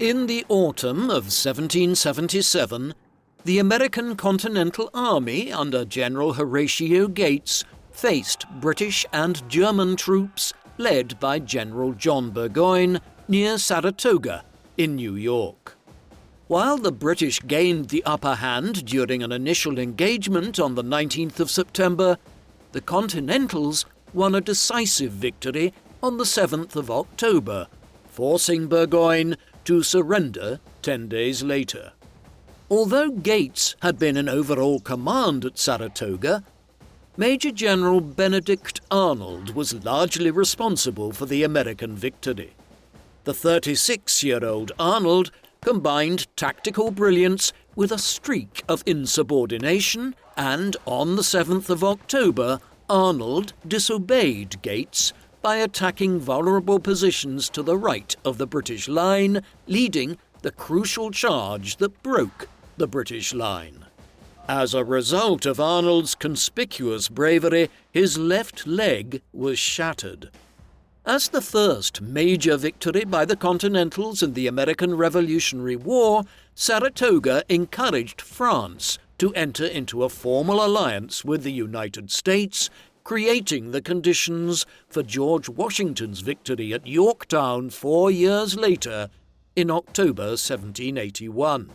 In the autumn of 1777, the American Continental Army under General Horatio Gates faced British and German troops led by General John Burgoyne near Saratoga in New York. While the British gained the upper hand during an initial engagement on the 19th of September, the Continentals won a decisive victory on the 7th of October, forcing Burgoyne to surrender 10 days later. Although Gates had been in overall command at Saratoga, Major General Benedict Arnold was largely responsible for the American victory. The 36-year-old Arnold combined tactical brilliance with a streak of insubordination, and on the 7th of October, Arnold disobeyed Gates by attacking vulnerable positions to the right of the British line, leading the crucial charge that broke the British line. As a result of Arnold's conspicuous bravery, his left leg was shattered. As the first major victory by the Continentals in the American Revolutionary War, Saratoga encouraged France to enter into a formal alliance with the United States, creating the conditions for George Washington's victory at Yorktown 4 years later, in October 1781.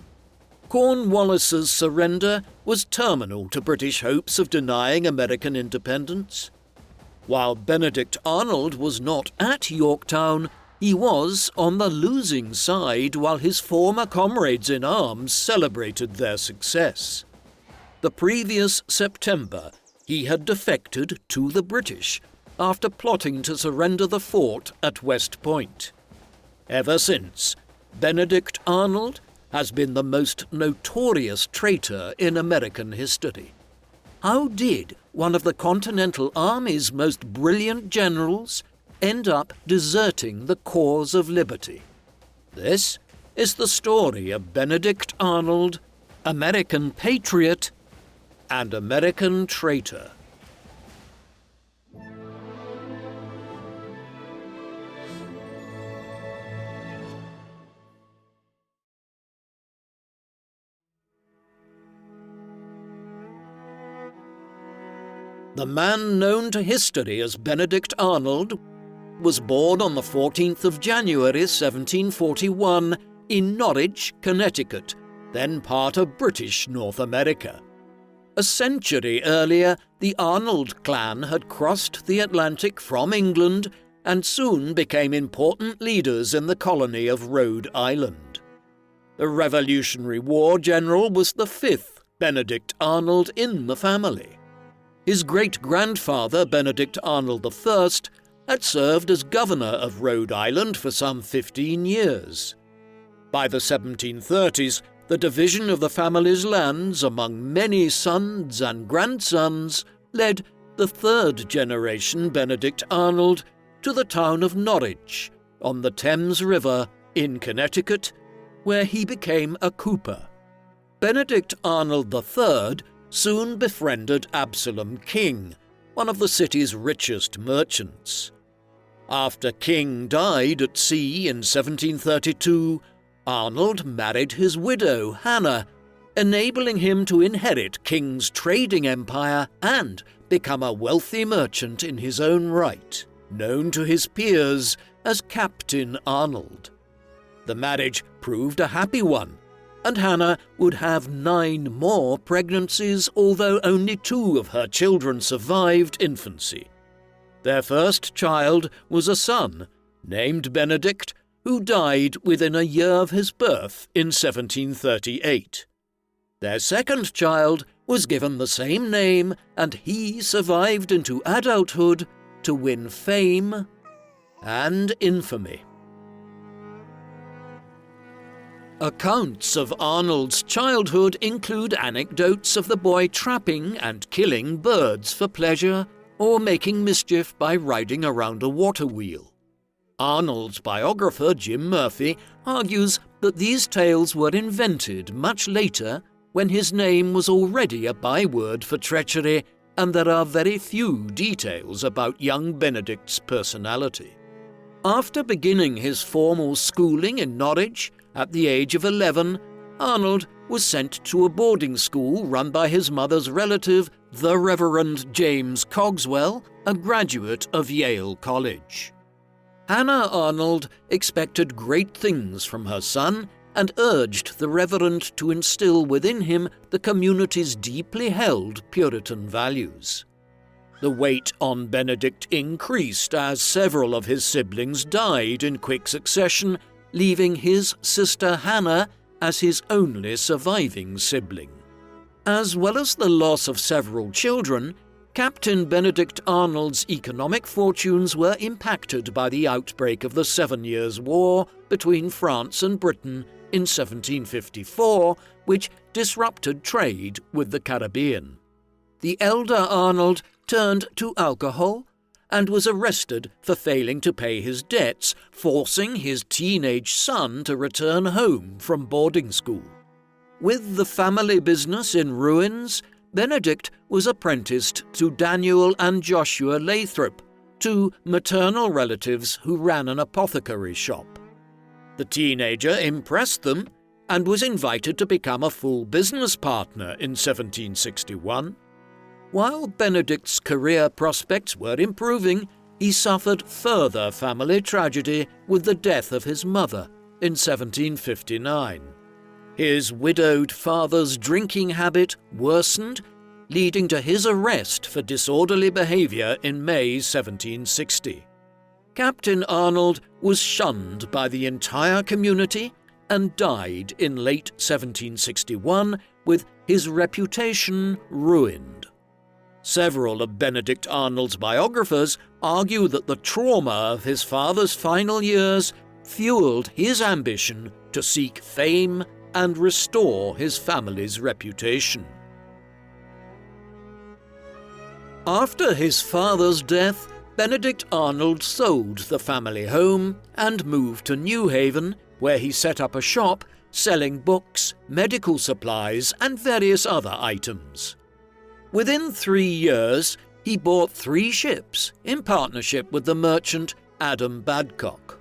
Cornwallis's surrender was terminal to British hopes of denying American independence. While Benedict Arnold was not at Yorktown, he was on the losing side while his former comrades in arms celebrated their success. The previous September, he had defected to the British after plotting to surrender the fort at West Point. Ever since, Benedict Arnold has been the most notorious traitor in American history. How did one of the Continental Army's most brilliant generals end up deserting the cause of liberty? This is the story of Benedict Arnold, American patriot and American traitor. The man known to history as Benedict Arnold was born on the 14th of January 1741 in Norwich, Connecticut, then part of British North America. A century earlier, the Arnold clan had crossed the Atlantic from England and soon became important leaders in the colony of Rhode Island. The Revolutionary War general was the fifth Benedict Arnold in the family. His great-grandfather, Benedict Arnold I, had served as governor of Rhode Island for some 15 years. By the 1730s, the division of the family's lands among many sons and grandsons led the third-generation Benedict Arnold to the town of Norwich, on the Thames River in Connecticut, where he became a cooper. Benedict Arnold III soon befriended Absalom King, one of the city's richest merchants. After King died at sea in 1732, Arnold married his widow, Hannah, enabling him to inherit King's trading empire and become a wealthy merchant in his own right, known to his peers as Captain Arnold. The marriage proved a happy one, and Hannah would have 9 more pregnancies, although only 2 of her children survived infancy. Their first child was a son, named Benedict, who died within a year of his birth in 1738. Their second child was given the same name, and he survived into adulthood to win fame and infamy. Accounts of Arnold's childhood include anecdotes of the boy trapping and killing birds for pleasure or making mischief by riding around a water wheel. Arnold's biographer, Jim Murphy, argues that these tales were invented much later when his name was already a byword for treachery, and there are very few details about young Benedict's personality. After beginning his formal schooling in Norwich At the age of 11, Arnold was sent to a boarding school run by his mother's relative, the Reverend James Cogswell, a graduate of Yale College. Hannah Arnold expected great things from her son and urged the Reverend to instill within him the community's deeply held Puritan values. The weight on Benedict increased as several of his siblings died in quick succession, leaving his sister Hannah as his only surviving sibling. As well as the loss of several children, Captain Benedict Arnold's economic fortunes were impacted by the outbreak of the 7 Years' War between France and Britain in 1754, which disrupted trade with the Caribbean. The elder Arnold turned to alcohol and was arrested for failing to pay his debts, forcing his teenage son to return home from boarding school. With the family business in ruins, Benedict was apprenticed to Daniel and Joshua Lathrop, two maternal relatives who ran an apothecary shop. The teenager impressed them and was invited to become a full business partner in 1761. While Benedict's career prospects were improving, he suffered further family tragedy with the death of his mother in 1759. His widowed father's drinking habit worsened, leading to his arrest for disorderly behavior in May 1760. Captain Arnold was shunned by the entire community and died in late 1761 with his reputation ruined. Several of Benedict Arnold's biographers argue that the trauma of his father's final years fueled his ambition to seek fame and restore his family's reputation. After his father's death, Benedict Arnold sold the family home and moved to New Haven, where he set up a shop selling books, medical supplies, and various other items. Within 3 years, he bought 3 ships in partnership with the merchant Adam Badcock.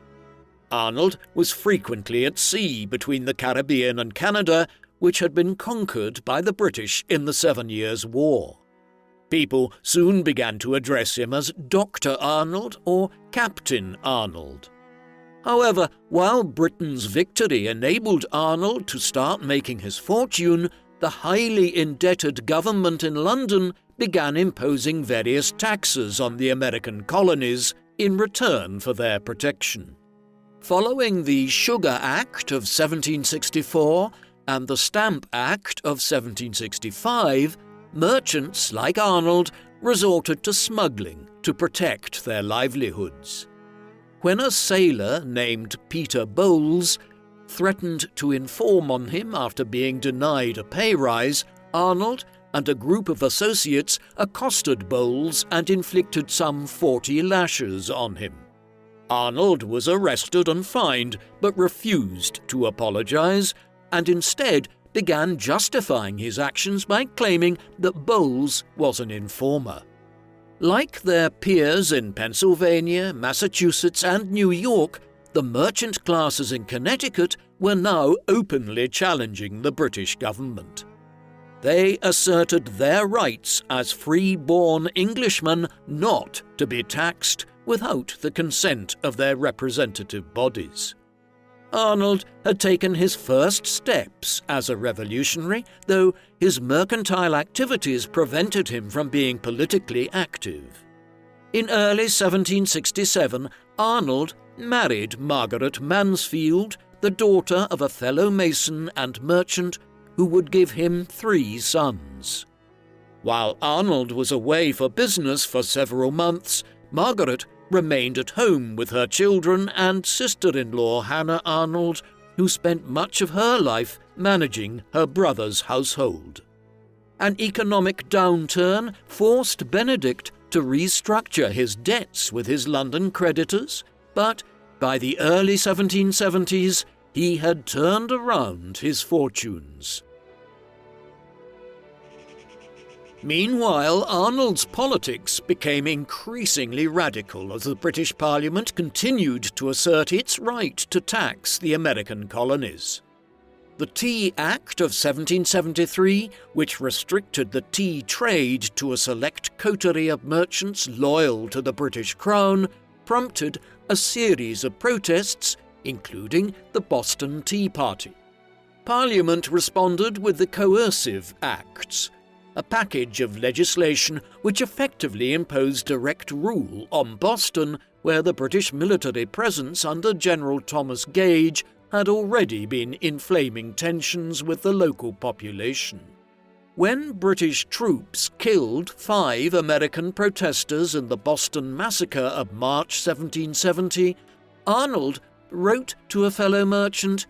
Arnold was frequently at sea between the Caribbean and Canada, which had been conquered by the British in the 7 Years' War. People soon began to address him as Dr. Arnold or Captain Arnold. However, while Britain's victory enabled Arnold to start making his fortune, the highly indebted government in London began imposing various taxes on the American colonies in return for their protection. Following the Sugar Act of 1764 and the Stamp Act of 1765, merchants like Arnold resorted to smuggling to protect their livelihoods. When a sailor named Peter Bowles threatened to inform on him after being denied a pay rise, Arnold and a group of associates accosted Bowles and inflicted some 40 lashes on him. Arnold was arrested and fined, but refused to apologize, and instead began justifying his actions by claiming that Bowles was an informer. Like their peers in Pennsylvania, Massachusetts, and New York, the merchant classes in Connecticut were now openly challenging the British government. They asserted their rights as free-born Englishmen not to be taxed without the consent of their representative bodies. Arnold had taken his first steps as a revolutionary, though his mercantile activities prevented him from being politically active. In early 1767, Arnold married Margaret Mansfield, the daughter of a fellow mason and merchant who would give him 3 sons. While Arnold was away for business for several months, Margaret remained at home with her children and sister-in-law Hannah Arnold, who spent much of her life managing her brother's household. An economic downturn forced Benedict to restructure his debts with his London creditors, but by the early 1770s he had turned around his fortunes. Meanwhile, Arnold's politics became increasingly radical as the British Parliament continued to assert its right to tax the American colonies. The Tea Act of 1773, which restricted the tea trade to a select coterie of merchants loyal to the British Crown, prompted a series of protests, including the Boston Tea Party. Parliament responded with the Coercive Acts, a package of legislation which effectively imposed direct rule on Boston, where the British military presence under General Thomas Gage had already been inflaming tensions with the local population. When British troops killed 5 American protesters in the Boston Massacre of March 1770, Arnold wrote to a fellow merchant,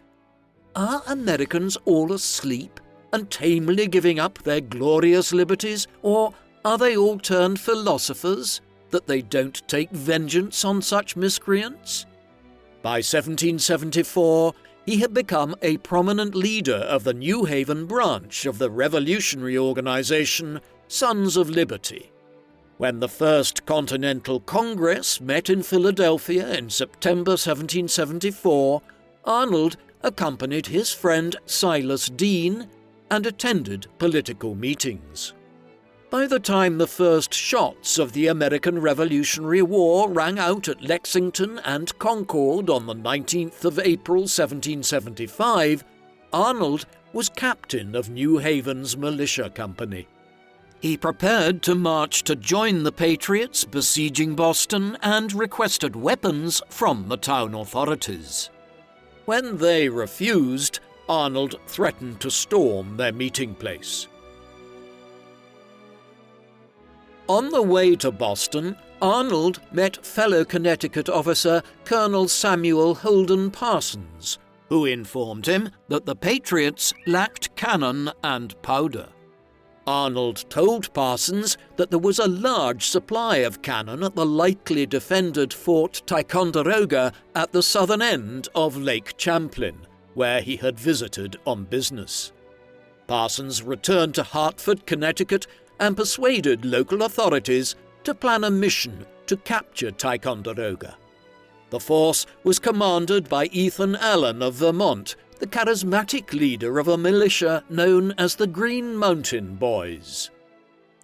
"Are Americans all asleep and tamely giving up their glorious liberties, or are they all turned philosophers, that they don't take vengeance on such miscreants?" By 1774, he had become a prominent leader of the New Haven branch of the revolutionary organization Sons of Liberty. When the First Continental Congress met in Philadelphia in September 1774, Arnold accompanied his friend Silas Deane and attended political meetings. By the time the first shots of the American Revolutionary War rang out at Lexington and Concord on the 19th of April 1775, Arnold was captain of New Haven's militia company. He prepared to march to join the Patriots besieging Boston and requested weapons from the town authorities. When they refused, Arnold threatened to storm their meeting place. On the way to Boston, Arnold met fellow Connecticut officer Colonel Samuel Holden Parsons, who informed him that the Patriots lacked cannon and powder. Arnold told Parsons that there was a large supply of cannon at the lightly defended Fort Ticonderoga at the southern end of Lake Champlain, where he had visited on business. Parsons returned to Hartford, Connecticut, and persuaded local authorities to plan a mission to capture Ticonderoga. The force was commanded by Ethan Allen of Vermont, the charismatic leader of a militia known as the Green Mountain Boys.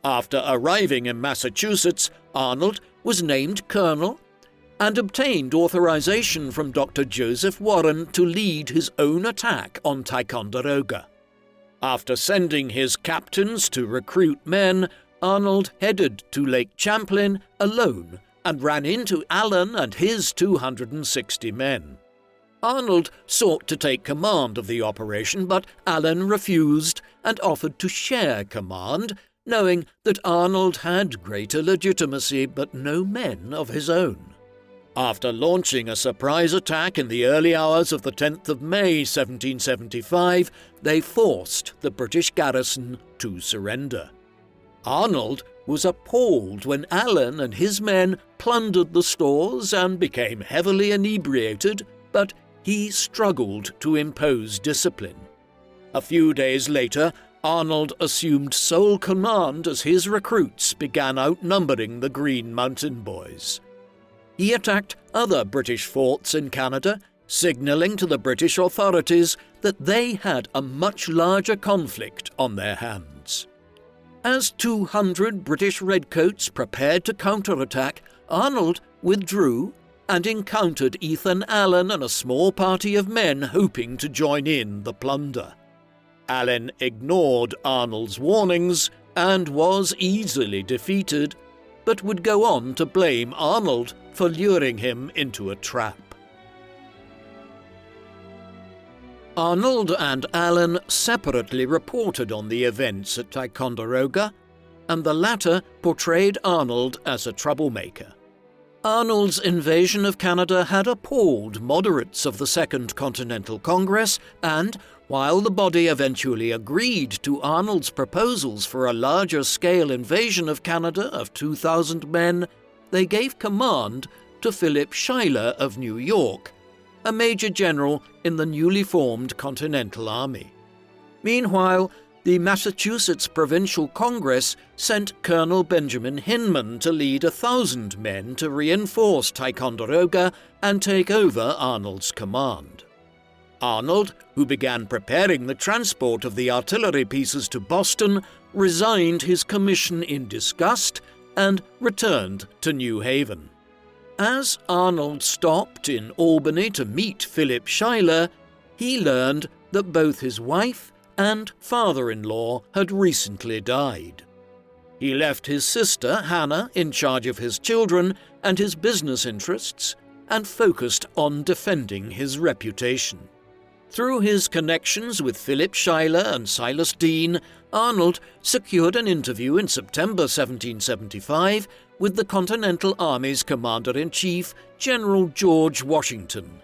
After arriving in Massachusetts, Arnold was named colonel and obtained authorization from Dr. Joseph Warren to lead his own attack on Ticonderoga. After sending his captains to recruit men, Arnold headed to Lake Champlain alone and ran into Allen and his 260 men. Arnold sought to take command of the operation, but Allen refused and offered to share command, knowing that Arnold had greater legitimacy but no men of his own. After launching a surprise attack in the early hours of the 10th of May 1775, they forced the British garrison to surrender. Arnold was appalled when Allen and his men plundered the stores and became heavily inebriated, but he struggled to impose discipline. A few days later, Arnold assumed sole command as his recruits began outnumbering the Green Mountain Boys. He attacked other British forts in Canada, signalling to the British authorities that they had a much larger conflict on their hands. As 200 British redcoats prepared to counterattack, Arnold withdrew and encountered Ethan Allen and a small party of men hoping to join in the plunder. Allen ignored Arnold's warnings and was easily defeated, but would go on to blame Arnold for luring him into a trap. Arnold and Allen separately reported on the events at Ticonderoga, and the latter portrayed Arnold as a troublemaker. Arnold's invasion of Canada had appalled moderates of the Second Continental Congress, and while the body eventually agreed to Arnold's proposals for a larger-scale invasion of Canada of 2,000 men, they gave command to Philip Schuyler of New York, a major general in the newly formed Continental Army. Meanwhile, the Massachusetts Provincial Congress sent Colonel Benjamin Hinman to lead 1,000 men to reinforce Ticonderoga and take over Arnold's command. Arnold, who began preparing the transport of the artillery pieces to Boston, resigned his commission in disgust and returned to New Haven. As Arnold stopped in Albany to meet Philip Schuyler, he learned that both his wife and father-in-law had recently died. He left his sister, Hannah, in charge of his children and his business interests, and focused on defending his reputation. Through his connections with Philip Schuyler and Silas Deane, Arnold secured an interview in September 1775 with the Continental Army's Commander-in-Chief, General George Washington.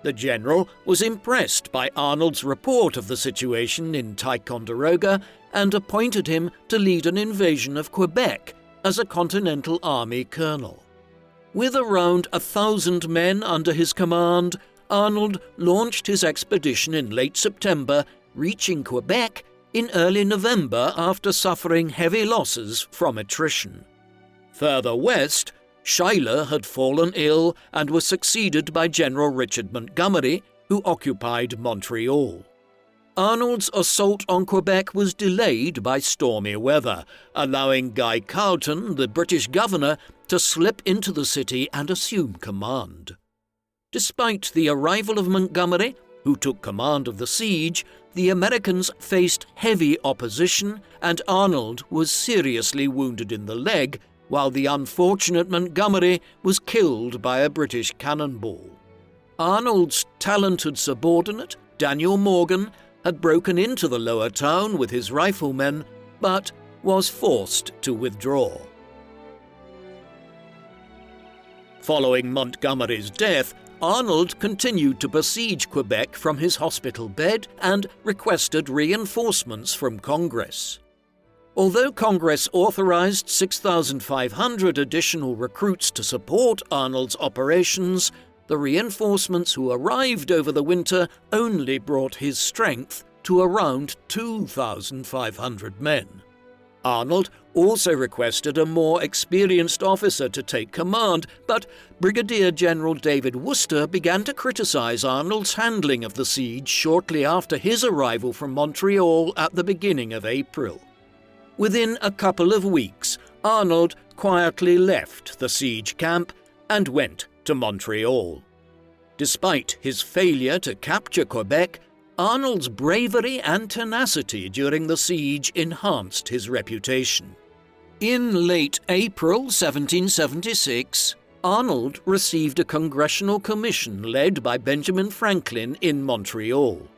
The general was impressed by Arnold's report of the situation in Ticonderoga and appointed him to lead an invasion of Quebec as a Continental Army colonel. With around 1,000 men under his command, Arnold launched his expedition in late September, reaching Quebec in early November after suffering heavy losses from attrition. Further west, Schuyler had fallen ill and was succeeded by General Richard Montgomery, who occupied Montreal. Arnold's assault on Quebec was delayed by stormy weather, allowing Guy Carleton, the British governor, to slip into the city and assume command. Despite the arrival of Montgomery, who took command of the siege, the Americans faced heavy opposition and Arnold was seriously wounded in the leg, while the unfortunate Montgomery was killed by a British cannonball. Arnold's talented subordinate, Daniel Morgan, had broken into the lower town with his riflemen, but was forced to withdraw. Following Montgomery's death, Arnold continued to besiege Quebec from his hospital bed and requested reinforcements from Congress. Although Congress authorized 6,500 additional recruits to support Arnold's operations, the reinforcements who arrived over the winter only brought his strength to around 2,500 men. Arnold also requested a more experienced officer to take command, but Brigadier General David Wooster began to criticize Arnold's handling of the siege shortly after his arrival from Montreal at the beginning of April. Within a couple of weeks, Arnold quietly left the siege camp and went to Montreal. Despite his failure to capture Quebec, Arnold's bravery and tenacity during the siege enhanced his reputation. In late April 1776, Arnold received a congressional commission led by Benjamin Franklin in Montreal.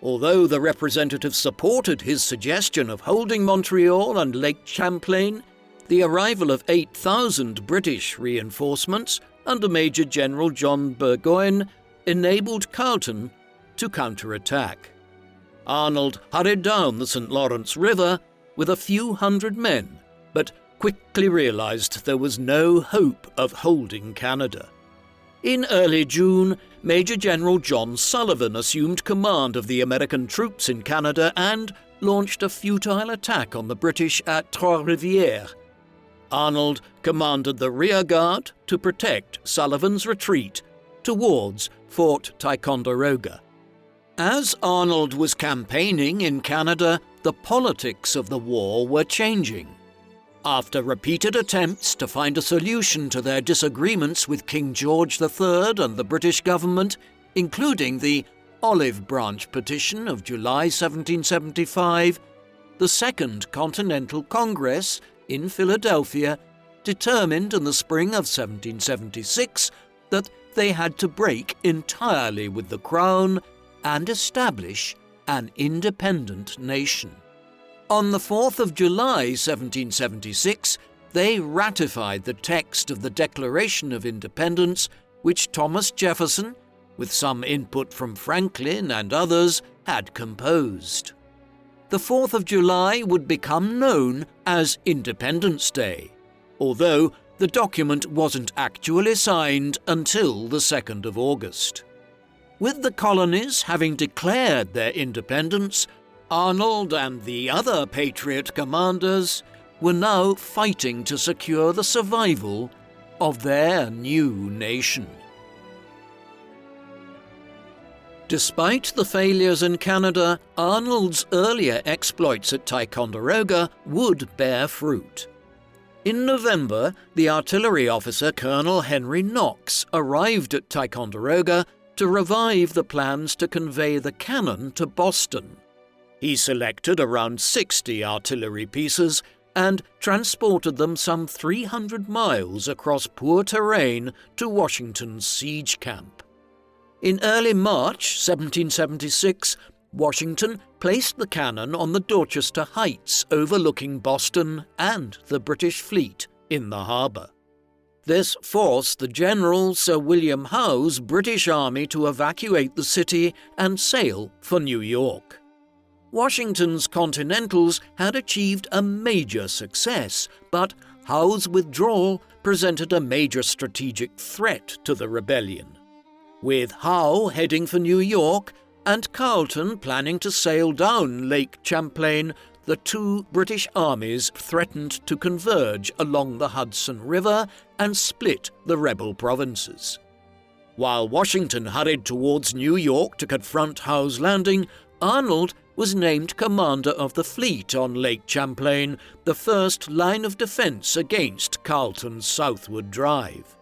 Although the representative supported his suggestion of holding Montreal and Lake Champlain, the arrival of 8,000 British reinforcements under Major General John Burgoyne enabled Carleton to counterattack. Arnold hurried down the St. Lawrence River with a few hundred men, but quickly realized there was no hope of holding Canada. In early June, Major General John Sullivan assumed command of the American troops in Canada and launched a futile attack on the British at Trois-Rivières. Arnold commanded the rearguard to protect Sullivan's retreat towards Fort Ticonderoga. As Arnold was campaigning in Canada, the politics of the war were changing. After repeated attempts to find a solution to their disagreements with King George III and the British government, including the Olive Branch Petition of July 1775, the Second Continental Congress in Philadelphia determined in the spring of 1776 that they had to break entirely with the Crown and establish an independent nation. On the 4th of July 1776, they ratified the text of the Declaration of Independence, which Thomas Jefferson, with some input from Franklin and others, had composed. The 4th of July would become known as Independence Day, although the document wasn't actually signed until the 2nd of August. With the colonies having declared their independence, Arnold and the other Patriot commanders were now fighting to secure the survival of their new nation. Despite the failures in Canada, Arnold's earlier exploits at Ticonderoga would bear fruit. In November, the artillery officer Colonel Henry Knox arrived at Ticonderoga to revive the plans to convey the cannon to Boston. He selected around 60 artillery pieces and transported them some 300 miles across poor terrain to Washington's siege camp. In early March 1776, Washington placed the cannon on the Dorchester Heights overlooking Boston and the British fleet in the harbour. This forced the General Sir William Howe's British Army to evacuate the city and sail for New York. Washington's Continentals had achieved a major success, but Howe's withdrawal presented a major strategic threat to the rebellion. With Howe heading for New York and Carleton planning to sail down Lake Champlain, the two British armies threatened to converge along the Hudson River and split the rebel provinces. While Washington hurried towards New York to confront Howe's landing, Arnold was named commander of the fleet on Lake Champlain, the first line of defense against Carleton's southward drive.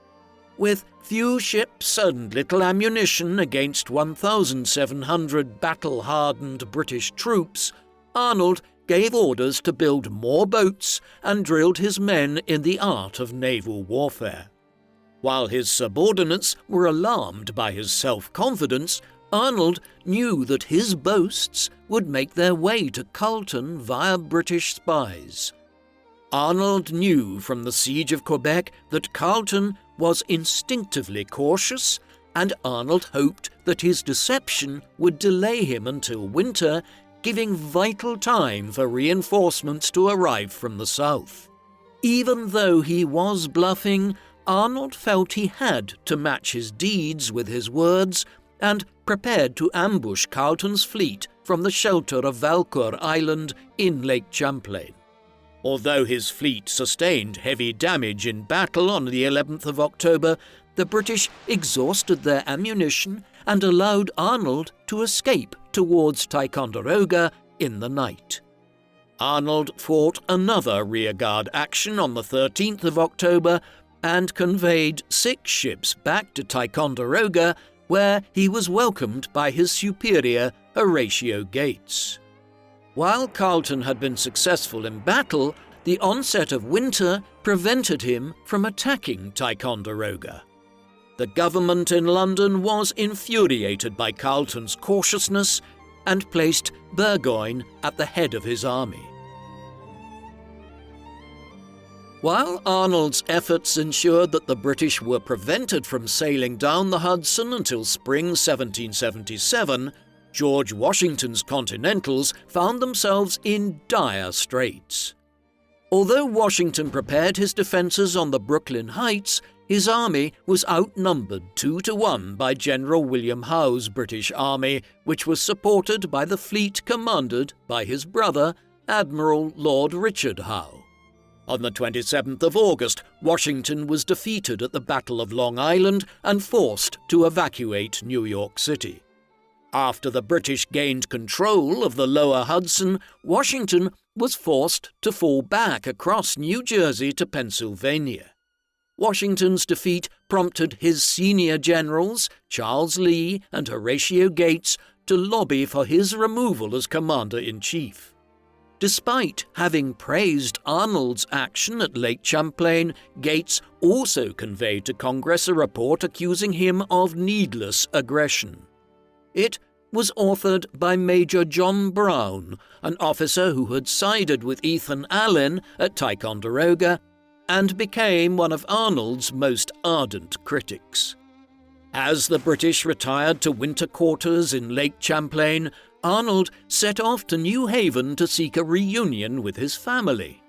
With few ships and little ammunition against 1,700 battle-hardened British troops, Arnold gave orders to build more boats and drilled his men in the art of naval warfare. While his subordinates were alarmed by his self-confidence, Arnold knew that his boasts would make their way to Carleton via British spies. Arnold knew from the siege of Quebec that Carleton was instinctively cautious, and Arnold hoped that his deception would delay him until winter, giving vital time for reinforcements to arrive from the south. Even though he was bluffing, Arnold felt he had to match his deeds with his words and prepared to ambush Carleton's fleet from the shelter of Valcour Island in Lake Champlain. Although his fleet sustained heavy damage in battle on the 11th of October, the British exhausted their ammunition and allowed Arnold to escape towards Ticonderoga in the night. Arnold fought another rearguard action on the 13th of October and conveyed 6 ships back to Ticonderoga, where he was welcomed by his superior, Horatio Gates. While Carleton had been successful in battle, the onset of winter prevented him from attacking Ticonderoga. The government in London was infuriated by Carleton's cautiousness and placed Burgoyne at the head of his army. While Arnold's efforts ensured that the British were prevented from sailing down the Hudson until spring 1777, George Washington's Continentals found themselves in dire straits. Although Washington prepared his defences on the Brooklyn Heights, his army was outnumbered 2-1 by General William Howe's British Army, which was supported by the fleet commanded by his brother, Admiral Lord Richard Howe. On the 27th of August, Washington was defeated at the Battle of Long Island and forced to evacuate New York City. After the British gained control of the lower Hudson, Washington was forced to fall back across New Jersey to Pennsylvania. Washington's defeat prompted his senior generals, Charles Lee and Horatio Gates, to lobby for his removal as commander-in-chief. Despite having praised Arnold's action at Lake Champlain, Gates also conveyed to Congress a report accusing him of needless aggression. It was authored by Major John Brown, an officer who had sided with Ethan Allen at Ticonderoga and became one of Arnold's most ardent critics. As the British retired to winter quarters in Lake Champlain, Arnold set off to New Haven to seek a reunion with his family.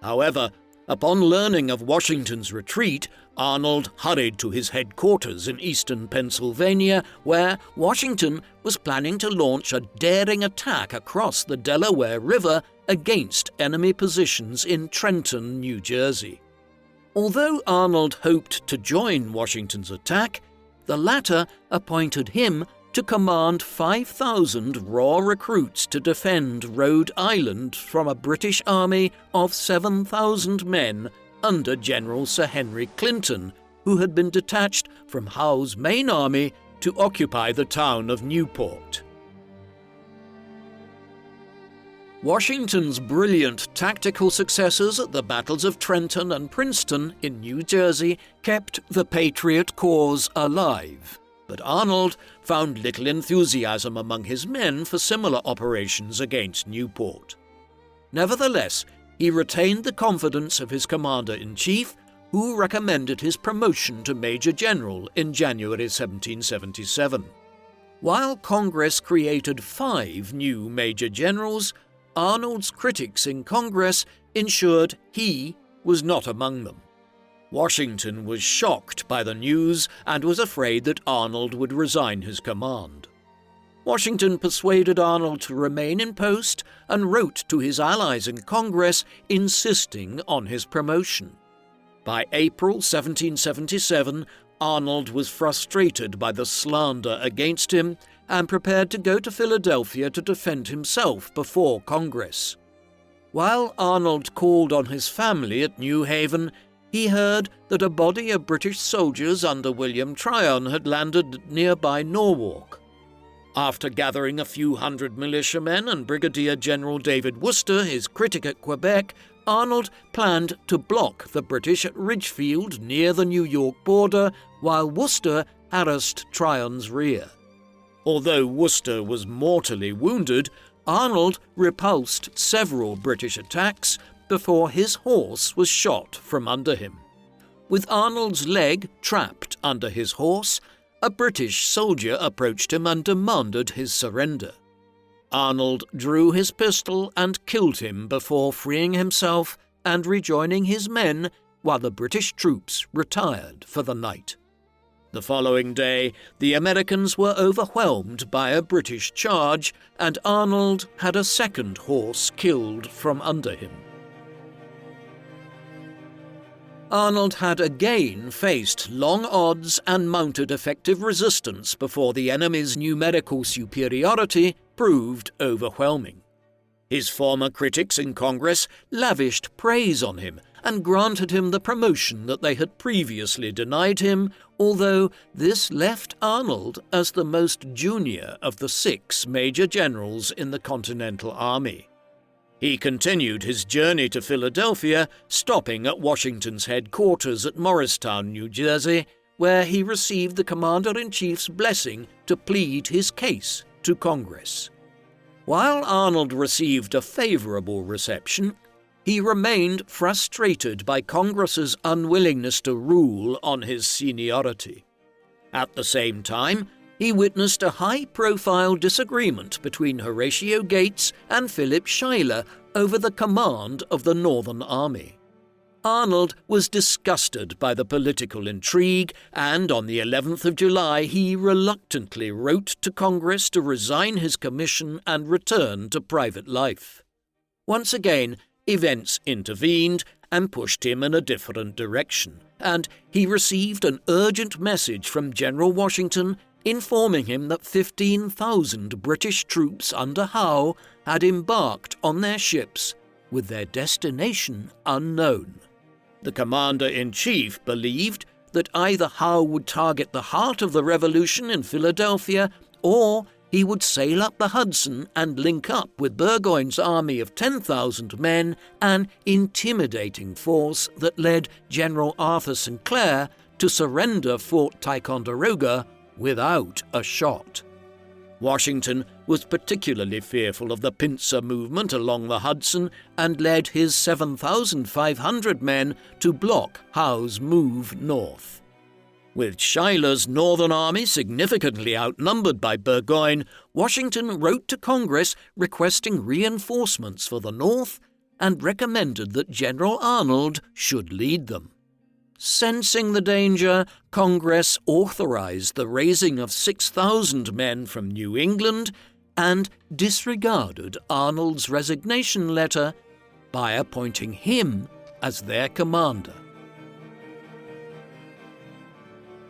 However, Upon learning of Washington's retreat, Arnold hurried to his headquarters in eastern Pennsylvania, where Washington was planning to launch a daring attack across the Delaware River against enemy positions in Trenton, New Jersey. Although Arnold hoped to join Washington's attack, the latter appointed him to command 5,000 raw recruits to defend Rhode Island from a British army of 7,000 men under General Sir Henry Clinton, who had been detached from Howe's main army to occupy the town of Newport. Washington's brilliant tactical successes at the battles of Trenton and Princeton in New Jersey kept the Patriot cause alive. But Arnold found little enthusiasm among his men for similar operations against Newport. Nevertheless, he retained the confidence of his commander-in-chief, who recommended his promotion to Major General in January 1777. While Congress created 5 new Major Generals, Arnold's critics in Congress ensured he was not among them. Washington was shocked by the news and was afraid that Arnold would resign his command. Washington persuaded Arnold to remain in post and wrote to his allies in Congress insisting on his promotion. By April 1777, Arnold was frustrated by the slander against him and prepared to go to Philadelphia to defend himself before Congress. While Arnold called on his family at New Haven, he heard that a body of British soldiers under William Tryon had landed nearby Norwalk. After gathering a few hundred militiamen and Brigadier General David Wooster, his critic at Quebec, Arnold planned to block the British at Ridgefield near the New York border, while Wooster harassed Tryon's rear. Although Wooster was mortally wounded, Arnold repulsed several British attacks before his horse was shot from under him. With Arnold's leg trapped under his horse, a British soldier approached him and demanded his surrender. Arnold drew his pistol and killed him before freeing himself and rejoining his men while the British troops retired for the night. The following day, the Americans were overwhelmed by a British charge, and Arnold had a second horse killed from under him. Arnold had again faced long odds and mounted effective resistance before the enemy's numerical superiority proved overwhelming. His former critics in Congress lavished praise on him and granted him the promotion that they had previously denied him, although this left Arnold as the most junior of the 6 major generals in the Continental Army. He continued his journey to Philadelphia, stopping at Washington's headquarters at Morristown, New Jersey, where he received the commander-in-chief's blessing to plead his case to Congress. While Arnold received a favorable reception, he remained frustrated by Congress's unwillingness to rule on his seniority. At the same time, he witnessed a high-profile disagreement between Horatio Gates and Philip Schuyler over the command of the Northern Army. Arnold was disgusted by the political intrigue, and on the 11th of July he reluctantly wrote to Congress to resign his commission and return to private life. Once again, events intervened and pushed him in a different direction, and he received an urgent message from General Washington informing him that 15,000 British troops under Howe had embarked on their ships, with their destination unknown. The commander-in-chief believed that either Howe would target the heart of the revolution in Philadelphia, or he would sail up the Hudson and link up with Burgoyne's army of 10,000 men, an intimidating force that led General Arthur St. Clair to surrender Fort Ticonderoga without a shot. Washington was particularly fearful of the pincer movement along the Hudson and led his 7,500 men to block Howe's move north. With Schuyler's northern army significantly outnumbered by Burgoyne, Washington wrote to Congress requesting reinforcements for the north and recommended that General Arnold should lead them. Sensing the danger, Congress authorized the raising of 6,000 men from New England and disregarded Arnold's resignation letter by appointing him as their commander.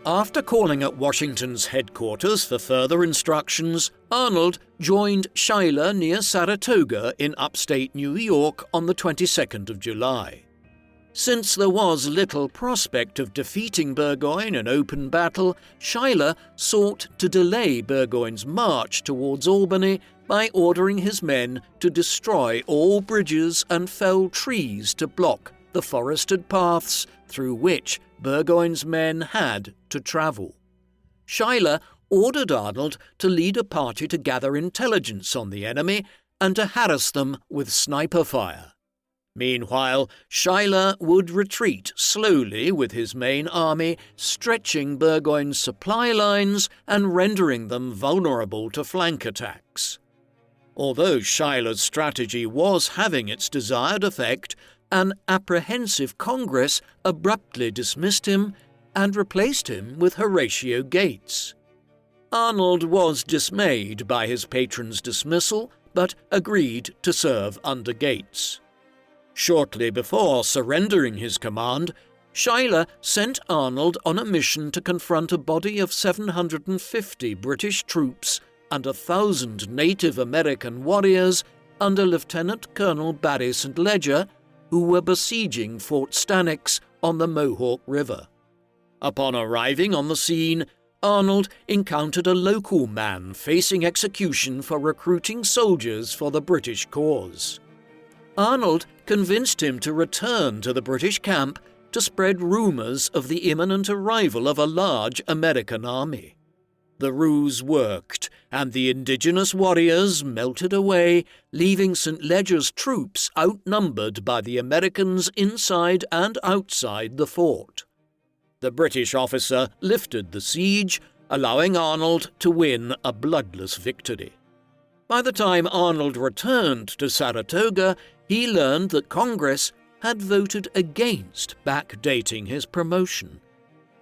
After calling at Washington's headquarters for further instructions, Arnold joined Schuyler near Saratoga in upstate New York on the 22nd of July. Since there was little prospect of defeating Burgoyne in open battle, Schuyler sought to delay Burgoyne's march towards Albany by ordering his men to destroy all bridges and fell trees to block the forested paths through which Burgoyne's men had to travel. Schuyler ordered Arnold to lead a party to gather intelligence on the enemy and to harass them with sniper fire. Meanwhile, Schuyler would retreat slowly with his main army, stretching Burgoyne's supply lines and rendering them vulnerable to flank attacks. Although Schuyler's strategy was having its desired effect, an apprehensive Congress abruptly dismissed him and replaced him with Horatio Gates. Arnold was dismayed by his patron's dismissal, but agreed to serve under Gates. Shortly before surrendering his command, Schuyler sent Arnold on a mission to confront a body of 750 British troops and 1,000 Native American warriors under Lieutenant Colonel Barry St. Leger, who were besieging Fort Stanwix on the Mohawk River. Upon arriving on the scene, Arnold encountered a local man facing execution for recruiting soldiers for the British cause. Arnold convinced him to return to the British camp to spread rumours of the imminent arrival of a large American army. The ruse worked, and the indigenous warriors melted away, leaving St. Leger's troops outnumbered by the Americans inside and outside the fort. The British officer lifted the siege, allowing Arnold to win a bloodless victory. By the time Arnold returned to Saratoga, he learned that Congress had voted against backdating his promotion.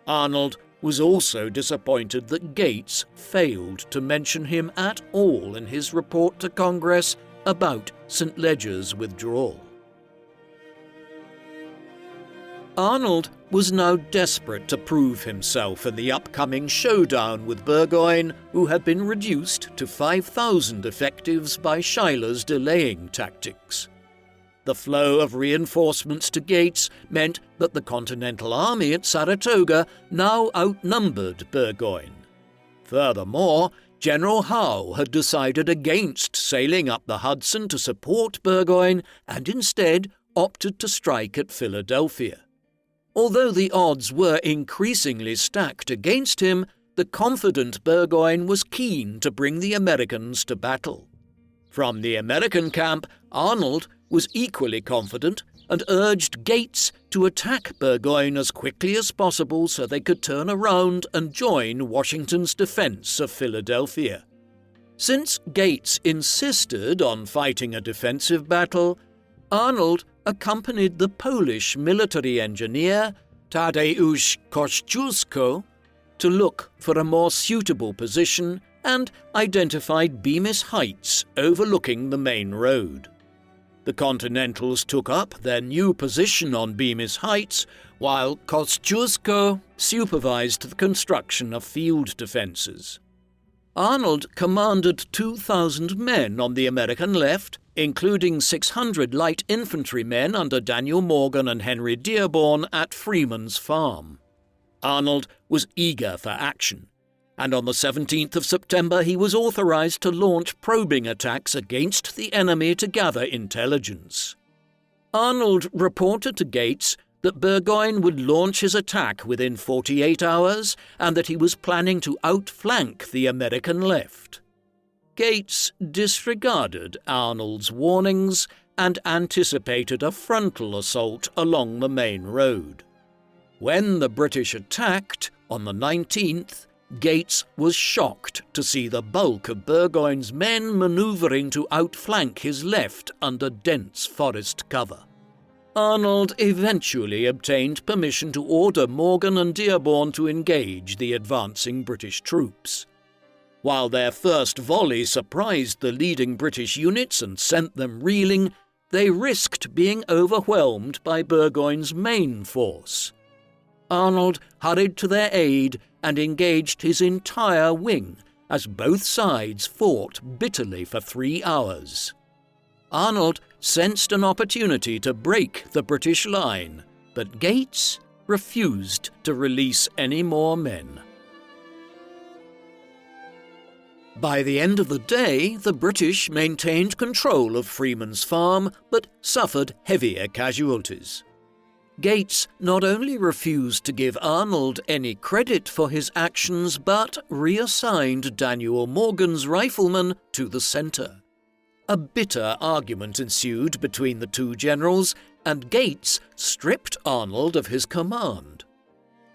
Arnold was also disappointed that Gates failed to mention him at all in his report to Congress about St. Leger's withdrawal. Arnold was now desperate to prove himself in the upcoming showdown with Burgoyne, who had been reduced to 5,000 effectives by Schuyler's delaying tactics. The flow of reinforcements to Gates meant that the Continental Army at Saratoga now outnumbered Burgoyne. Furthermore, General Howe had decided against sailing up the Hudson to support Burgoyne and instead opted to strike at Philadelphia. Although the odds were increasingly stacked against him, the confident Burgoyne was keen to bring the Americans to battle. From the American camp, Arnold was equally confident and urged Gates to attack Burgoyne as quickly as possible so they could turn around and join Washington's defense of Philadelphia. Since Gates insisted on fighting a defensive battle, Arnold accompanied the Polish military engineer Tadeusz Kościuszko to look for a more suitable position and identified Bemis Heights overlooking the main road. The Continentals took up their new position on Bemis Heights, while Kościuszko supervised the construction of field defences. Arnold commanded 2,000 men on the American left, including 600 light infantrymen under Daniel Morgan and Henry Dearborn at Freeman's Farm. Arnold was eager for action, and on the 17th of September he was authorized to launch probing attacks against the enemy to gather intelligence. Arnold reported to Gates that Burgoyne would launch his attack within 48 hours and that he was planning to outflank the American left. Gates disregarded Arnold's warnings and anticipated a frontal assault along the main road. When the British attacked on the 19th, Gates was shocked to see the bulk of Burgoyne's men manoeuvring to outflank his left under dense forest cover. Arnold eventually obtained permission to order Morgan and Dearborn to engage the advancing British troops. While their first volley surprised the leading British units and sent them reeling, they risked being overwhelmed by Burgoyne's main force. Arnold hurried to their aid and engaged his entire wing as both sides fought bitterly for 3 hours. Arnold sensed an opportunity to break the British line, but Gates refused to release any more men. By the end of the day, the British maintained control of Freeman's Farm, but suffered heavier casualties. Gates not only refused to give Arnold any credit for his actions, but reassigned Daniel Morgan's riflemen to the centre. A bitter argument ensued between the two generals, and Gates stripped Arnold of his command.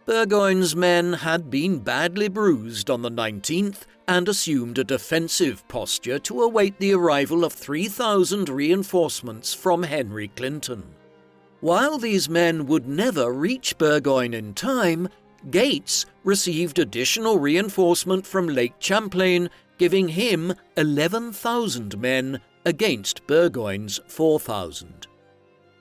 Burgoyne's men had been badly bruised on the 19th and assumed a defensive posture to await the arrival of 3,000 reinforcements from Henry Clinton. While these men would never reach Burgoyne in time, Gates received additional reinforcement from Lake Champlain, giving him 11,000 men against Burgoyne's 4,000.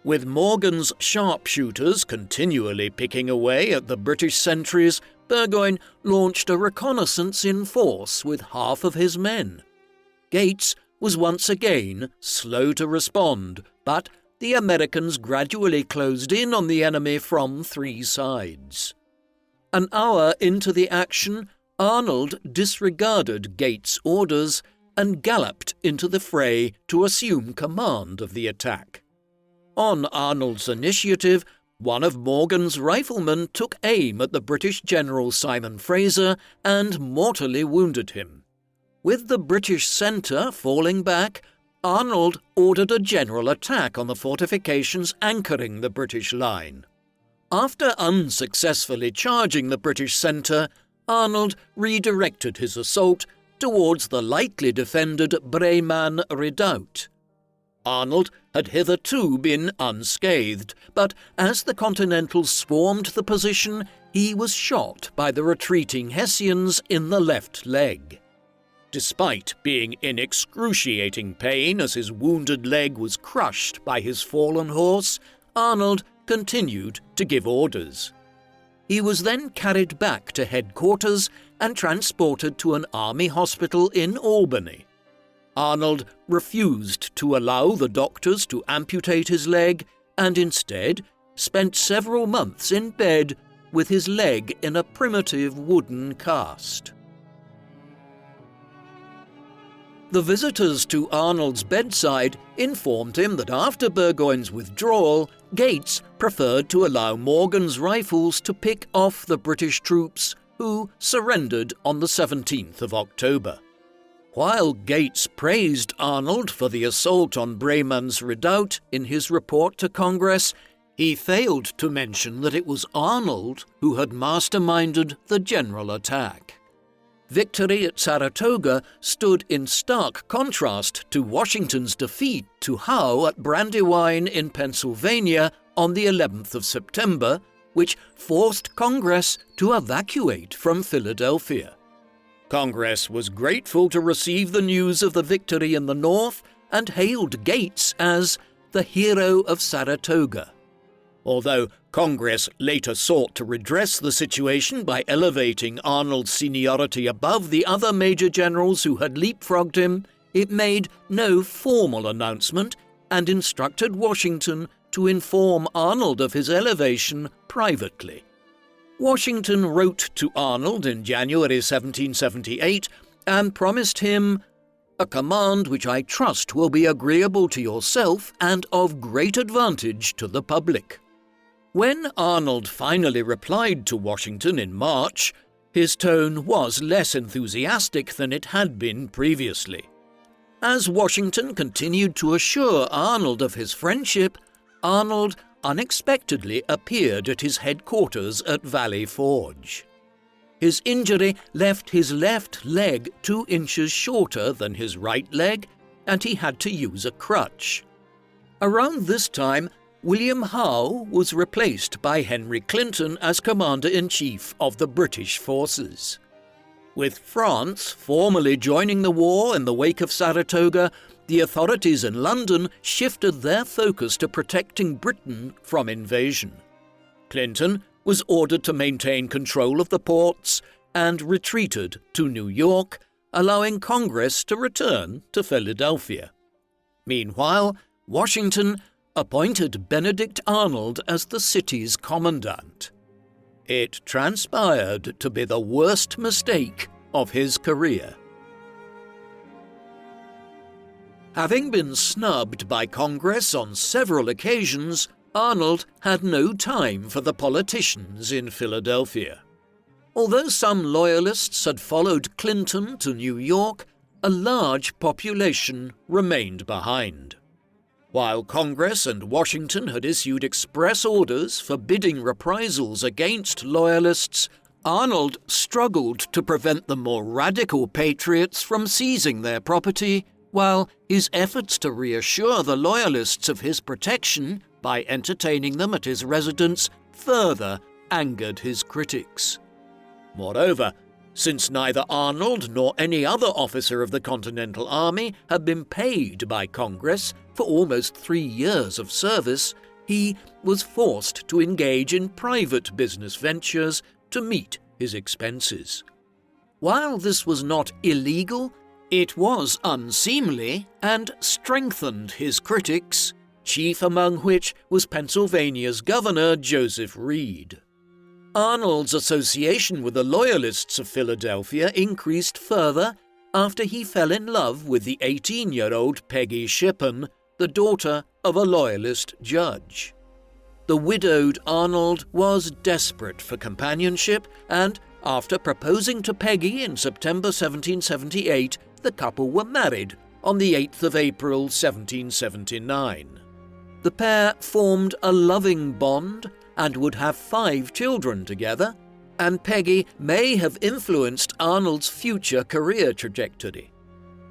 With Morgan's sharpshooters continually picking away at the British sentries, Burgoyne launched a reconnaissance in force with half of his men. Gates was once again slow to respond, but the Americans gradually closed in on the enemy from 3 sides. An hour into the action, Arnold disregarded Gates' orders and galloped into the fray to assume command of the attack. On Arnold's initiative, one of Morgan's riflemen took aim at the British General Simon Fraser and mortally wounded him. With the British centre falling back, Arnold ordered a general attack on the fortifications anchoring the British line. After unsuccessfully charging the British centre, Arnold redirected his assault towards the lightly defended Breman redoubt. Arnold had hitherto been unscathed, but as the Continentals swarmed the position, he was shot by the retreating Hessians in the left leg. Despite being in excruciating pain as his wounded leg was crushed by his fallen horse, Arnold continued to give orders. He was then carried back to headquarters and transported to an army hospital in Albany. Arnold refused to allow the doctors to amputate his leg and instead spent several months in bed with his leg in a primitive wooden cast. The visitors to Arnold's bedside informed him that after Burgoyne's withdrawal, Gates preferred to allow Morgan's rifles to pick off the British troops, who surrendered on the 17th of October. While Gates praised Arnold for the assault on Breman's redoubt in his report to Congress, he failed to mention that it was Arnold who had masterminded the general attack. Victory at Saratoga stood in stark contrast to Washington's defeat to Howe at Brandywine in Pennsylvania on the 11th of September, which forced Congress to evacuate from Philadelphia. Congress was grateful to receive the news of the victory in the North and hailed Gates as the hero of Saratoga. Although Congress later sought to redress the situation by elevating Arnold's seniority above the other major generals who had leapfrogged him, it made no formal announcement and instructed Washington to inform Arnold of his elevation privately. Washington wrote to Arnold in January 1778 and promised him a command which I trust will be agreeable to yourself and of great advantage to the public. When Arnold finally replied to Washington in March, his tone was less enthusiastic than it had been previously. As Washington continued to assure Arnold of his friendship, Arnold unexpectedly appeared at his headquarters at Valley Forge. His injury left his left leg 2 inches shorter than his right leg, and he had to use a crutch. Around this time, William Howe was replaced by Henry Clinton as Commander-in-Chief of the British forces. With France formally joining the war in the wake of Saratoga, the authorities in London shifted their focus to protecting Britain from invasion. Clinton was ordered to maintain control of the ports and retreated to New York, allowing Congress to return to Philadelphia. Meanwhile, Washington appointed Benedict Arnold as the city's commandant. It transpired to be the worst mistake of his career. Having been snubbed by Congress on several occasions, Arnold had no time for the politicians in Philadelphia. Although some loyalists had followed Clinton to New York, a large population remained behind. While Congress and Washington had issued express orders forbidding reprisals against loyalists, Arnold struggled to prevent the more radical patriots from seizing their property, while his efforts to reassure the loyalists of his protection by entertaining them at his residence further angered his critics. Moreover, since neither Arnold nor any other officer of the Continental Army had been paid by Congress for almost 3 years of service, he was forced to engage in private business ventures to meet his expenses. While this was not illegal, it was unseemly and strengthened his critics, chief among which was Pennsylvania's Governor Joseph Reed. Arnold's association with the Loyalists of Philadelphia increased further after he fell in love with the 18-year-old Peggy Shippen, the daughter of a Loyalist judge. The widowed Arnold was desperate for companionship, and after proposing to Peggy in September 1778, the couple were married on the 8th of April 1779. The pair formed a loving bond and would have 5 children together, and Peggy may have influenced Arnold's future career trajectory.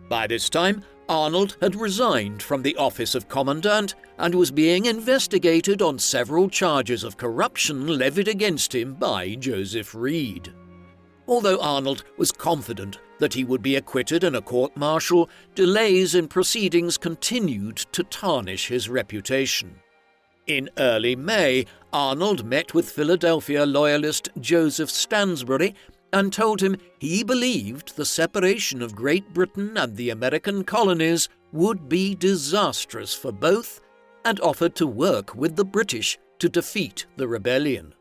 By this time, Arnold had resigned from the office of commandant and was being investigated on several charges of corruption levied against him by Joseph Reed. Although Arnold was confident that he would be acquitted in a court-martial, delays in proceedings continued to tarnish his reputation. In early May, Arnold met with Philadelphia loyalist Joseph Stansbury and told him he believed the separation of Great Britain and the American colonies would be disastrous for both, and offered to work with the British to defeat the rebellion.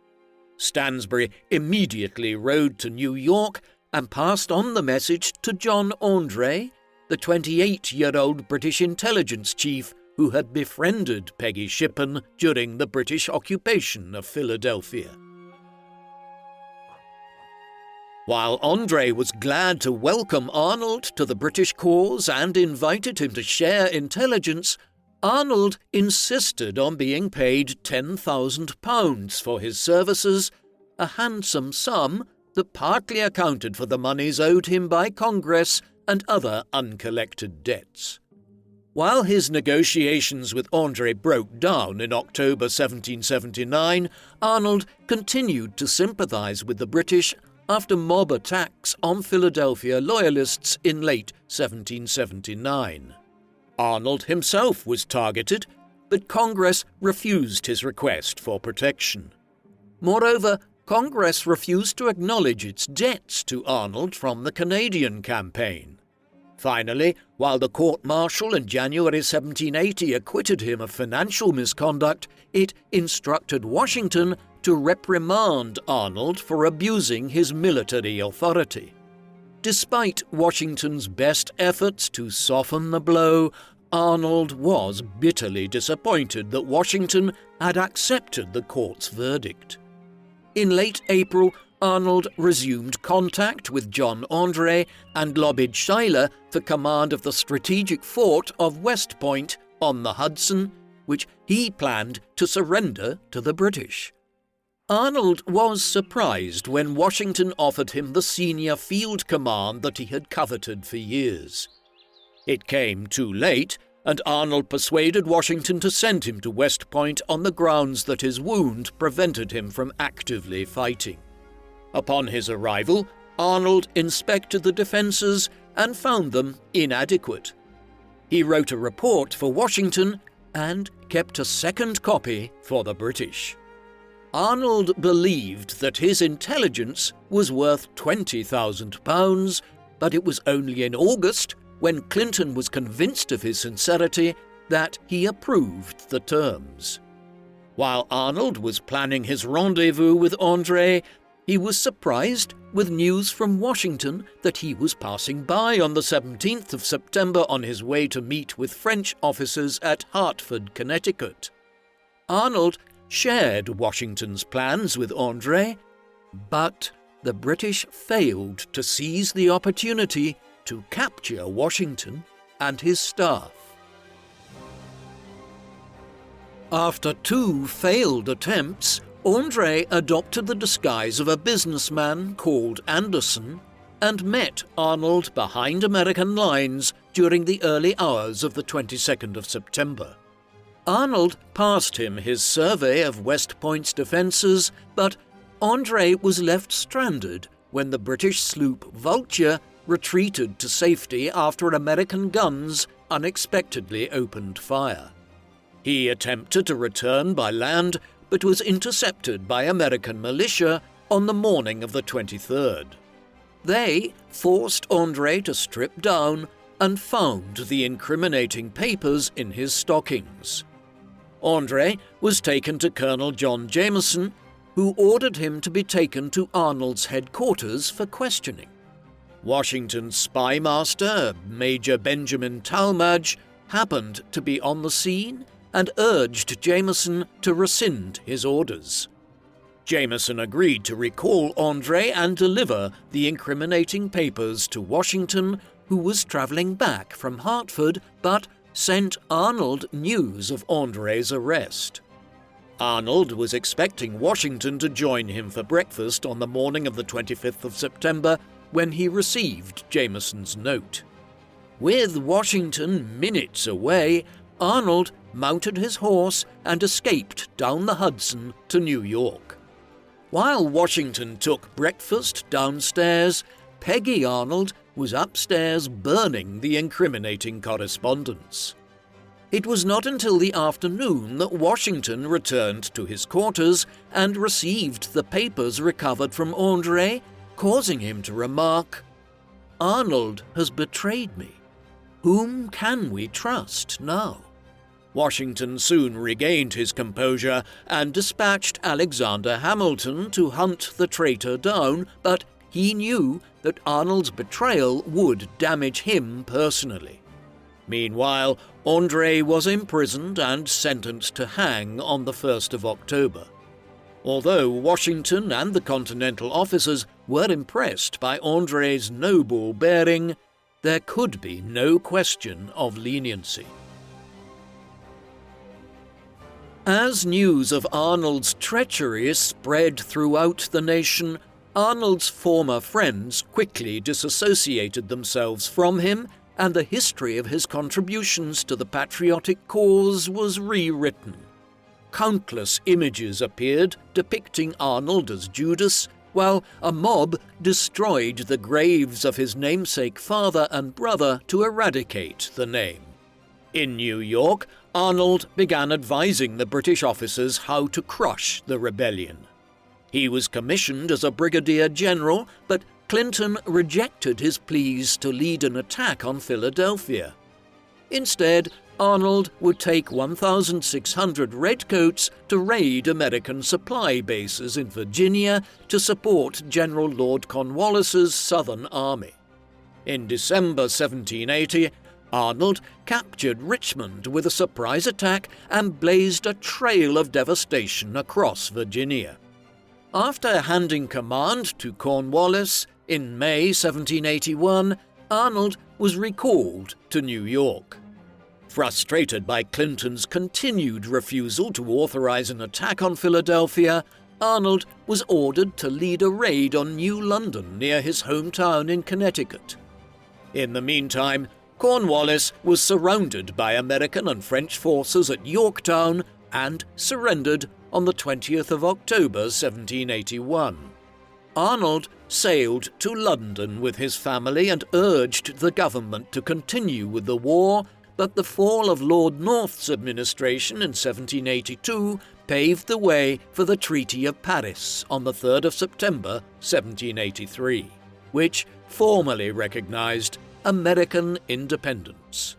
Stansbury immediately rode to New York and passed on the message to John André, the 28-year-old British intelligence chief who had befriended Peggy Shippen during the British occupation of Philadelphia. While André was glad to welcome Arnold to the British cause and invited him to share intelligence, Arnold insisted on being paid £10,000 for his services, a handsome sum that partly accounted for the moneys owed him by Congress and other uncollected debts. While his negotiations with André broke down in October 1779, Arnold continued to sympathize with the British after mob attacks on Philadelphia loyalists in late 1779. Arnold himself was targeted, but Congress refused his request for protection. Moreover, Congress refused to acknowledge its debts to Arnold from the Canadian campaign. Finally, while the court-martial in January 1780 acquitted him of financial misconduct, it instructed Washington to reprimand Arnold for abusing his military authority. Despite Washington's best efforts to soften the blow, Arnold was bitterly disappointed that Washington had accepted the court's verdict. In late April, Arnold resumed contact with John André and lobbied Schuyler for command of the strategic fort of West Point on the Hudson, which he planned to surrender to the British. Arnold was surprised when Washington offered him the senior field command that he had coveted for years. It came too late, and Arnold persuaded Washington to send him to West Point on the grounds that his wound prevented him from actively fighting. Upon his arrival, Arnold inspected the defences and found them inadequate. He wrote a report for Washington and kept a second copy for the British. Arnold believed that his intelligence was worth £20,000, but it was only in August, when Clinton was convinced of his sincerity, that he approved the terms. While Arnold was planning his rendezvous with André, he was surprised with news from Washington that he was passing by on the 17th of September on his way to meet with French officers at Hartford, Connecticut. Arnold shared Washington's plans with André, but the British failed to seize the opportunity to capture Washington and his staff. After 2 failed attempts, André adopted the disguise of a businessman called Anderson and met Arnold behind American lines during the early hours of the 22nd of September. Arnold passed him his survey of West Point's defences, but André was left stranded when the British sloop Vulture retreated to safety after American guns unexpectedly opened fire. He attempted to return by land, but was intercepted by American militia on the morning of the 23rd. They forced André to strip down and found the incriminating papers in his stockings. André was taken to Colonel John Jameson, who ordered him to be taken to Arnold's headquarters for questioning. Washington's spy master, Major Benjamin Talmadge, happened to be on the scene and urged Jameson to rescind his orders. Jameson agreed to recall André and deliver the incriminating papers to Washington, who was travelling back from Hartford, but sent Arnold news of André's arrest. Arnold was expecting Washington to join him for breakfast on the morning of the 25th of September when he received Jameson's note. With Washington minutes away, Arnold mounted his horse and escaped down the Hudson to New York. While Washington took breakfast downstairs, Peggy Arnold was upstairs burning the incriminating correspondence. It was not until the afternoon that Washington returned to his quarters and received the papers recovered from André, causing him to remark, "Arnold has betrayed me. Whom can we trust now?" Washington soon regained his composure and dispatched Alexander Hamilton to hunt the traitor down, but he knew that Arnold's betrayal would damage him personally. Meanwhile, André was imprisoned and sentenced to hang on the 1st of October. Although Washington and the Continental officers were impressed by André's noble bearing, there could be no question of leniency. As news of Arnold's treachery spread throughout the nation, Arnold's former friends quickly disassociated themselves from him, and the history of his contributions to the patriotic cause was rewritten. Countless images appeared depicting Arnold as Judas, while a mob destroyed the graves of his namesake father and brother to eradicate the name. In New York, Arnold began advising the British officers how to crush the rebellion. He was commissioned as a brigadier general, but Clinton rejected his pleas to lead an attack on Philadelphia. Instead, Arnold would take 1,600 redcoats to raid American supply bases in Virginia to support General Lord Cornwallis's Southern Army. In December 1780, Arnold captured Richmond with a surprise attack and blazed a trail of devastation across Virginia. After handing command to Cornwallis in May 1781, Arnold was recalled to New York. Frustrated by Clinton's continued refusal to authorize an attack on Philadelphia, Arnold was ordered to lead a raid on New London near his hometown in Connecticut. In the meantime, Cornwallis was surrounded by American and French forces at Yorktown and surrendered on the 20th of October 1781. Arnold sailed to London with his family and urged the government to continue with the war, but the fall of Lord North's administration in 1782 paved the way for the Treaty of Paris on the 3rd of September 1783, which formally recognized American independence.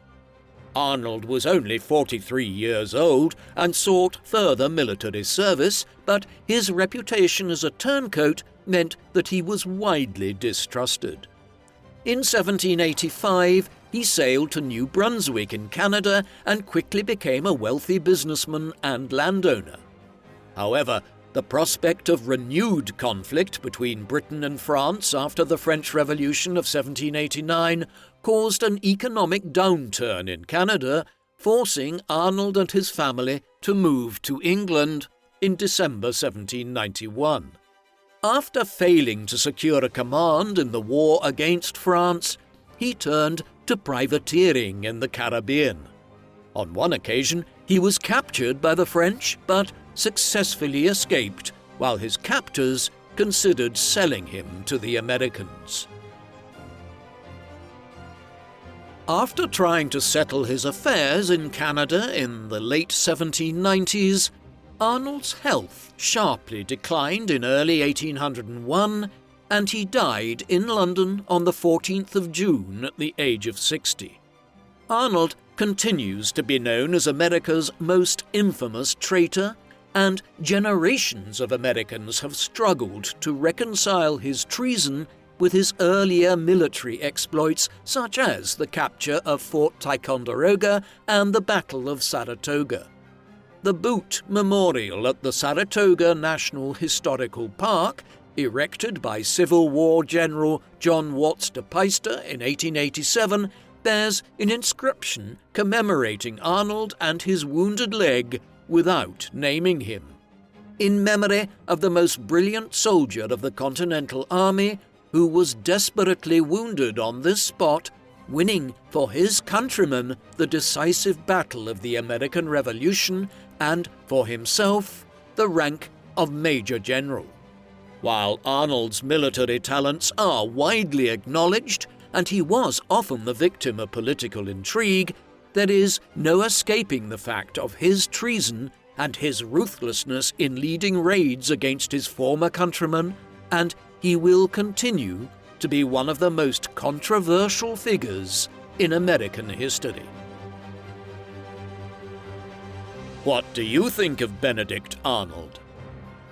Arnold was only 43 years old and sought further military service, but his reputation as a turncoat meant that he was widely distrusted. In 1785, he sailed to New Brunswick in Canada and quickly became a wealthy businessman and landowner. However, the prospect of renewed conflict between Britain and France after the French Revolution of 1789 caused an economic downturn in Canada, forcing Arnold and his family to move to England in December 1791. After failing to secure a command in the war against France, he turned to privateering in the Caribbean. On one occasion, he was captured by the French, but successfully escaped, while his captors considered selling him to the Americans. After trying to settle his affairs in Canada in the late 1790s, Arnold's health sharply declined in early 1801, and he died in London on the 14th of June at the age of 60. Arnold continues to be known as America's most infamous traitor, and generations of Americans have struggled to reconcile his treason with his earlier military exploits, such as the capture of Fort Ticonderoga and the Battle of Saratoga. The Boot Memorial at the Saratoga National Historical Park, erected by Civil War General John Watts de Peyster in 1887, bears an inscription commemorating Arnold and his wounded leg without naming him. In memory of the most brilliant soldier of the Continental Army, who was desperately wounded on this spot, winning for his countrymen the decisive battle of the American Revolution, and for himself the rank of Major General. While Arnold's military talents are widely acknowledged, and he was often the victim of political intrigue, there is no escaping the fact of his treason and his ruthlessness in leading raids against his former countrymen, and he will continue to be one of the most controversial figures in American history. What do you think of Benedict Arnold?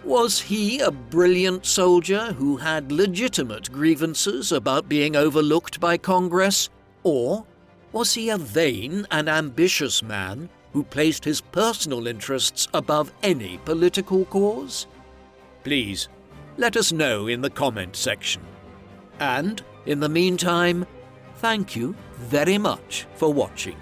Was he a brilliant soldier who had legitimate grievances about being overlooked by Congress, or was he a vain and ambitious man who placed his personal interests above any political cause? Please, let us know in the comment section. And, in the meantime, thank you very much for watching.